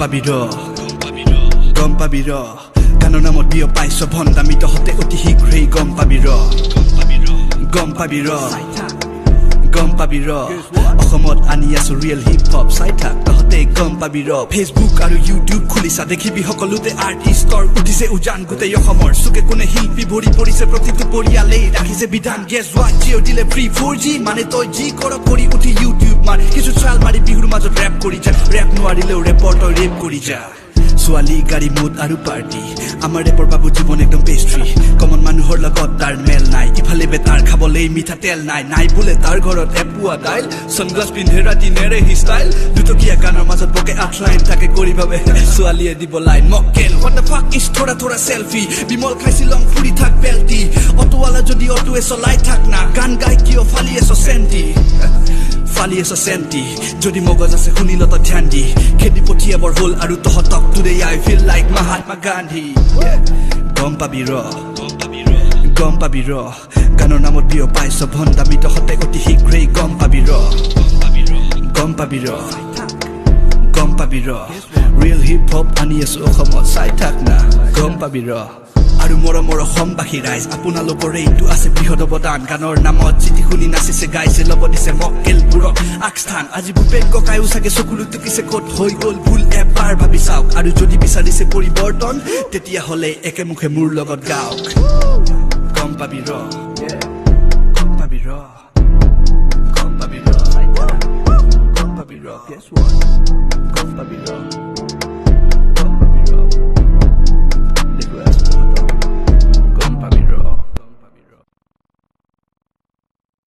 পাবি ৰ গম পাবি ৰ গানৰ নামত বিয় পাইছ ভণ্ডামি তহঁতে অতি শীঘ্ৰেই গম পাবি ৰ গম পাবি ৰ গম পাবি ৰ অসমত আনি আছো ৰিয়েল হিপ হপ চাই থাক তহঁতে গম পাবি ৰ ফেচবুক আৰু ইউটিউব খুলিছা দেখিবি সকলোতে আৰ্টিষ্টৰ উঠিছে উজান গোটেই অসমৰ চুকে কোনে শিল্পী ভৰি পৰিছে প্ৰতিটো পৰিয়ালেই ৰাখিছে বিধান গেছ হোৱা জিঅ' দিলে ফ্ৰী 4G মানে তই যি কৰ কৰি উঠি ইউটিউব মাৰ কিছু চাল মাৰি বিহুৰ মাজত ৰেপ কৰি যা ৰেপ নোৱাৰিলেও ৰেপৰ তই ৰেপ কৰি যা ছোৱালী গাড়ী মুড আৰু পাৰ্টি আমাৰ ৰেপৰ বাবু জীৱন একদম পেষ্ট্ৰি কমন মানুহৰ লগত তাৰ মেল নাই ইফালে বেটাৰ খাবলৈ মিঠা তেল নাই নাই বোলে তাৰ ঘৰত এপুৱা দাইল ছানগ্লাছ পিন্ধে ৰাতি নেৰে হি ষ্টাইল দুটকীয়া গানৰ মাজত বকে 8 লাইন থাকে কৰি ভাবে ছোৱালীয়ে দিব লাইন মক্কেল what the fuck is থোৰা থোৰা সেলফি বিমল খাইছি লং ফুৰি থাক বেলটি অটোৱালা যদি অটোৱে চলাই থাক না গান গাই কিয় ফালি এছ চেণ্টি ফালি এছ চেণ্টি যদি মগজ আছে শুনিল তই ধ্যান দি খেদি পঠিয়াবৰ হ'ল আৰু তহঁতক today I feel like Mahatma Gandhi গম পাবি ৰ গম পাবি ৰ গানৰ নামত বিয় পাইছ ভণ্ডামি তহঁতে অতি শীঘ্ৰেই গম পাবি ৰ গম পাবি ৰ গম পাবি ৰ ৰিয়েল হিপ হপ আনি আছো অসমত চাই থাক না গম পাবি ৰ আৰু মৰমৰ অসমবাসী ৰাইজ আপোনালোকৰে এইটো আছে বৃহৎ অৱদান গানৰ নামত চিঠি শুনি নাচিছে গাইছে ল'ব দিছে মক্কেলবোৰক আগস্থান আজি ভূপেন ককায়ো চাগে চকুলো টুকিছে ক'ত হৈ গ'ল ভুল এবাৰ ভাবি চাওক আৰু যদি বিচাৰিছে পৰিৱৰ্তন তেতিয়াহ'লে একেমুখে মোৰ লগত গাওক গম পাবি ৰ